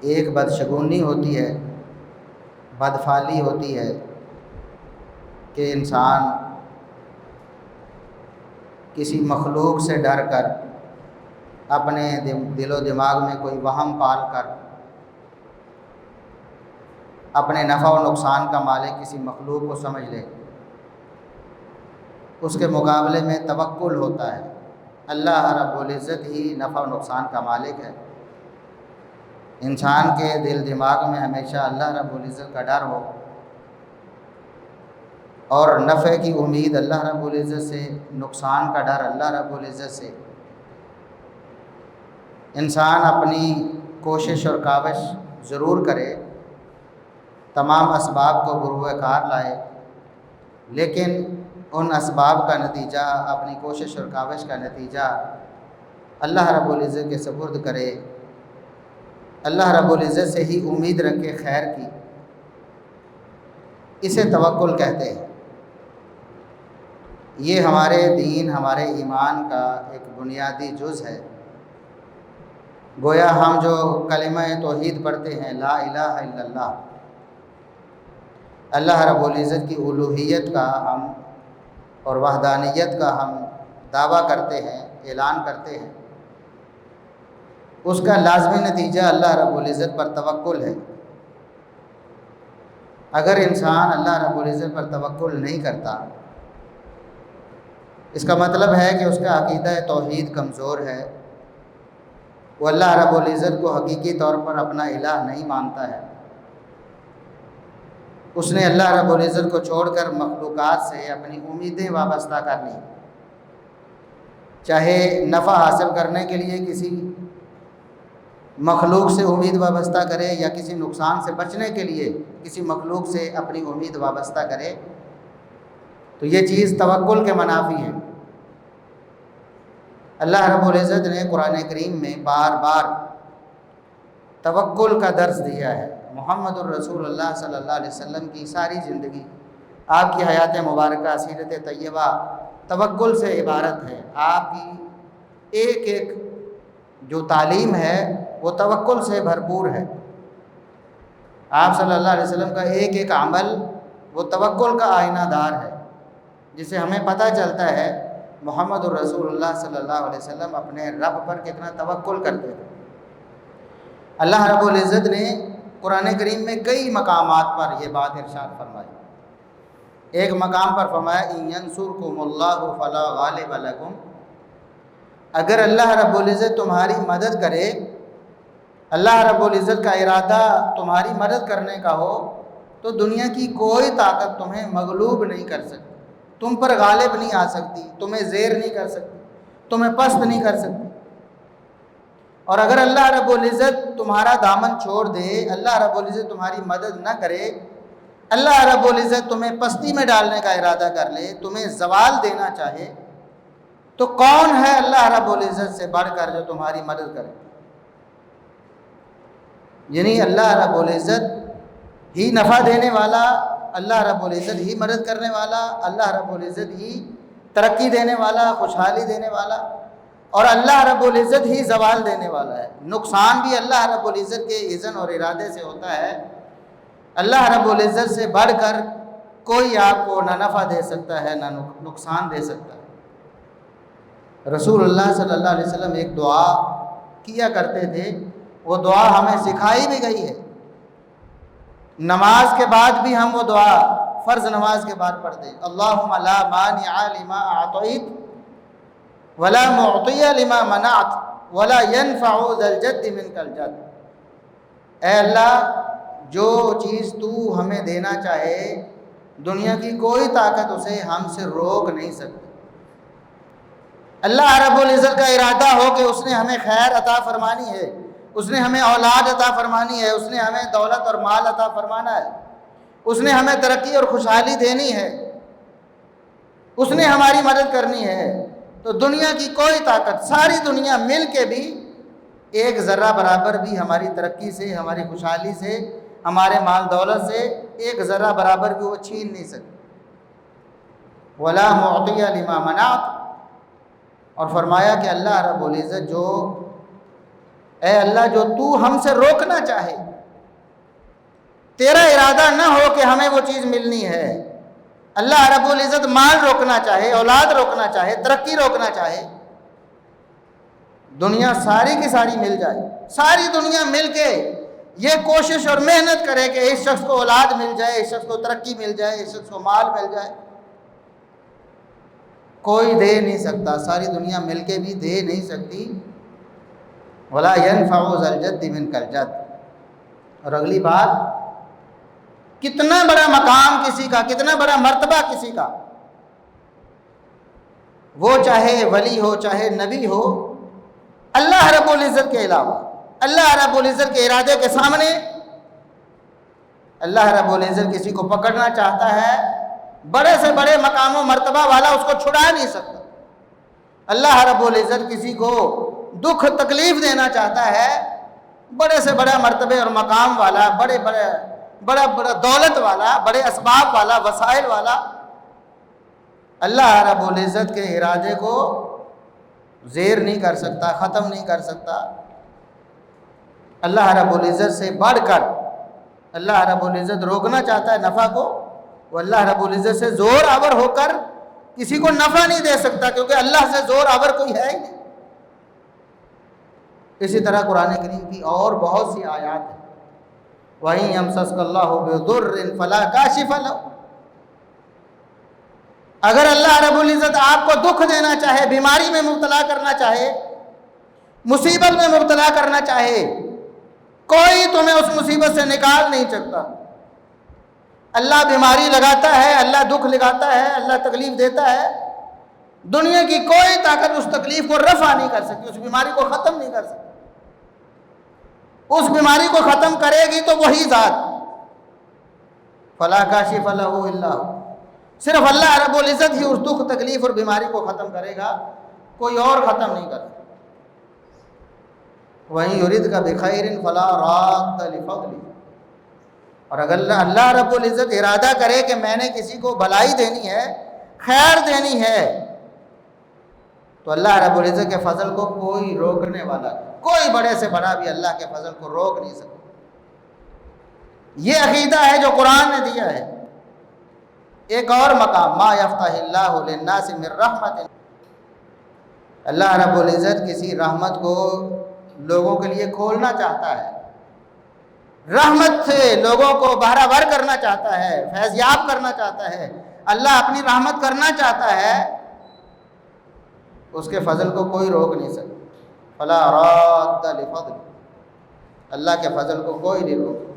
ایک بدشگونی ہوتی ہے، بدفعلی ہوتی ہے کہ انسان کسی مخلوق سے ڈر کر، اپنے دل و دماغ میں کوئی وہم پال کر، اپنے نفع و نقصان کا مالک کسی مخلوق کو سمجھ لے۔ اس کے مقابلے میں توکل ہوتا ہے، اللہ رب العزت ہی نفع و نقصان کا مالک ہے۔ انسان کے دل دماغ میں ہمیشہ اللہ رب العزت کا ڈر ہو اور نفع کی امید اللہ رب العزت سے، نقصان کا ڈر اللہ رب العزت سے۔ انسان اپنی کوشش اور کاوش ضرور کرے، تمام اسباب کو بروئے کار لائے، لیکن ان اسباب کا نتیجہ، اپنی کوشش اور کاوش کا نتیجہ اللہ رب العزت کے سپرد کرے، اللہ رب العزت سے ہی امید رکھے خیر کی۔ اسے توکل کہتے ہیں۔ یہ ہمارے دین، ہمارے ایمان کا ایک بنیادی جز ہے۔ گویا ہم جو کلمہ توحید پڑھتے ہیں، لا الہ الا اللہ، اللہ رب العزت کی الوہیت کا ہم اور وحدانیت کا ہم دعویٰ کرتے ہیں، اعلان کرتے ہیں، اس کا لازمی نتیجہ اللہ رب العزت پر توکل ہے۔ اگر انسان اللہ رب العزت پر توکل نہیں کرتا، اس کا مطلب ہے کہ اس کا عقیدہ توحید کمزور ہے، وہ اللہ رب العزت کو حقیقی طور پر اپنا الہ نہیں مانتا ہے۔ اس نے اللہ رب العزت کو چھوڑ کر مخلوقات سے اپنی امیدیں وابستہ کر لی، چاہے نفع حاصل کرنے کے لیے کسی مخلوق سے امید وابستہ کرے یا کسی نقصان سے بچنے کے لیے کسی مخلوق سے اپنی امید وابستہ کرے، تو یہ چیز توکل کے منافی ہے۔ اللہ رب العزت نے قرآن کریم میں بار بار توکل کا درس دیا ہے۔ محمد الرسول اللہ صلی اللہ علیہ وسلم کی ساری زندگی، آپ کی حیات مبارکہ، سیرت طیبہ توکل سے عبارت ہے۔ آپ کی ایک ایک جو تعلیم ہے وہ توکل سے بھرپور ہے۔ آپ صلی اللہ علیہ وسلم کا ایک ایک عمل وہ توکل کا آئینہ دار ہے، جسے ہمیں پتہ چلتا ہے محمد الرسول اللہ صلی اللہ علیہ وسلم اپنے رب پر کتنا توکل کرتے تھے۔ اللہ رب العزت نے قرآن کریم میں کئی مقامات پر یہ بات ارشاد فرمائی۔ ایک مقام پر فرمایا ان ینصرکم اللہ فلا غالب لکم، اگر اللہ رب العزت تمہاری مدد کرے، اللہ رب العزت کا ارادہ تمہاری مدد کرنے کا ہو، تو دنیا کی کوئی طاقت تمہیں مغلوب نہیں کر سکتی، تم پر غالب نہیں آ سکتی، تمہیں زیر نہیں کر سکتی، تمہیں پست نہیں کر سکتی۔ اور اگر اللہ رب العزت تمہارا دامن چھوڑ دے، اللہ رب العزت تمہاری مدد نہ کرے، اللہ رب العزت تمہیں پستی میں ڈالنے کا ارادہ کر لے، تمہیں زوال دینا چاہے، تو کون ہے اللہ رب العزت سے بڑھ کر جو تمہاری مدد کرے؟ یعنی اللہ رب العزت ہی نفع دینے والا، اللہ رب العزت ہی مدد کرنے والا، اللہ رب العزت ہی ترقی دینے والا، خوشحالی دینے والا، اور اللہ رب العزت ہی زوال دینے والا ہے۔ نقصان بھی اللہ رب العزت کے اذن اور ارادے سے ہوتا ہے۔ اللہ رب العزت سے بڑھ کر کوئی آپ کو نہ نفع دے سکتا ہے نہ نقصان دے سکتا ہے۔ رسول اللہ صلی اللہ علیہ وسلم ایک دعا کیا کرتے تھے، وہ دعا ہمیں سکھائی بھی گئی ہے۔ نماز کے بعد بھی ہم وہ دعا فرض نماز کے بعد پڑھتے ہیں، اللہم لا مانع لما اعطیت ولا معطی لما منعت ولا ينفع ذا الجد منک الجد۔ اے اللہ، جو چیز تو ہمیں دینا چاہے، دنیا کی کوئی طاقت اسے ہم سے روک نہیں سکتی۔ اللہ رب العزت کا ارادہ ہو کہ اس نے ہمیں خیر عطا فرمانی ہے، اس نے ہمیں اولاد عطا فرمانی ہے، اس نے ہمیں دولت اور مال عطا فرمانا ہے، اس نے ہمیں ترقی اور خوشحالی دینی ہے، اس نے ہماری مدد کرنی ہے، تو دنیا کی کوئی طاقت، ساری دنیا مل کے بھی ایک ذرہ برابر بھی ہماری ترقی سے، ہماری خوشحالی سے، ہمارے مال دولت سے ایک ذرہ برابر بھی وہ چھین نہیں سکتی۔ ولا معطی لما منعت، اور فرمایا کہ اللہ رب العزت جو اے اللہ جو تو ہم سے روکنا چاہے، تیرا ارادہ نہ ہو کہ ہمیں وہ چیز ملنی ہے، اللہ رب العزت مال روکنا چاہے، اولاد روکنا چاہے، ترقی روکنا چاہے، دنیا ساری کی ساری مل جائے، ساری دنیا مل کے یہ کوشش اور محنت کرے کہ اس شخص کو اولاد مل جائے، اس شخص کو ترقی مل جائے، اس شخص کو مال مل جائے، کوئی دے نہیں سکتا، ساری دنیا مل کے بھی دے نہیں سکتی۔ ولا ينفع ذا الجد منك الجد۔ اور اگلی بات، کتنا بڑا مقام کسی کا، کتنا بڑا مرتبہ کسی کا، وہ چاہے ولی ہو چاہے نبی ہو، اللہ رب العزت کے علاوہ، اللہ رب العزت کے ارادے کے سامنے اللہ رب العزت کسی کو پکڑنا چاہتا ہے، بڑے سے بڑے مقام و مرتبہ والا اس کو چھڑا نہیں سکتا۔ اللہ رب العزت کسی کو دکھ تکلیف دینا چاہتا ہے، بڑے سے بڑا مرتبے اور مقام والا، بڑا دولت والا، بڑے اسباب والا، وسائل والا، اللہ رب العزت کے ارادے کو زیر نہیں کر سکتا، ختم نہیں کر سکتا۔ اللہ رب العزت سے بڑھ کر اللہ رب العزت روکنا چاہتا ہے نفع کو، وہ اللہ رب العزت سے زور آور ہو کر کسی کو نفع نہیں دے سکتا، کیونکہ اللہ سے زور آور کوئی ہے ہی نہیں۔ اسی طرح قرآن کریم کی اور بہت سی آیات ہیں، وَإِن يَمْسَسْكَ اللَّهُ بِضُرٍّ فَلَا كَاشِفَ لَهُ۔ اگر اللہ رب العزت آپ کو دکھ دینا چاہے، بیماری میں مبتلا کرنا چاہے، مصیبت میں مبتلا کرنا چاہے، کوئی تمہیں اس مصیبت سے نکال نہیں سکتا۔ اللہ بیماری لگاتا ہے، اللہ دکھ لگاتا ہے، اللہ تکلیف دیتا ہے، دنیا کی کوئی طاقت اس تکلیف کو رفع نہیں کر سکتی، اس بیماری کو ختم نہیں کر سکتی۔ اس بیماری کو ختم کرے گی تو وہی ذات، فلا کاشف لہ الا ہو، صرف اللہ رب العزت ہی اس دکھ تکلیف اور بیماری کو ختم کرے گا، کوئی اور ختم نہیں کرے۔ وَإِن يُرِدْكَ بِخَيْرٍ فَلَا رَادَّ لِفَضْلِهِ۔ اور اگر اللہ رب العزت ارادہ کرے کہ میں نے کسی کو بھلائی دینی ہے، خیر دینی ہے، تو اللہ رب العزت کے فضل کو کوئی روکنے والا نہیں، کوئی بڑے سے بڑا بھی اللہ کے فضل کو روک نہیں سکتا۔ یہ عقیدہ ہے جو قرآن نے دیا ہے۔ ایک اور مقام، ما یفتح اللہ للناس من رحمت، اللہ رب العزت کسی رحمت کو لوگوں کے لیے کھولنا چاہتا ہے، رحمت سے لوگوں کو بہرہ ور کرنا چاہتا ہے، فیض یاب کرنا چاہتا ہے، اللہ اپنی رحمت کرنا چاہتا ہے، اس کے فضل کو کوئی روک نہیں سکتا۔ فلا راد لفضل، اللہ کے فضل کو کوئی نہیں روک۔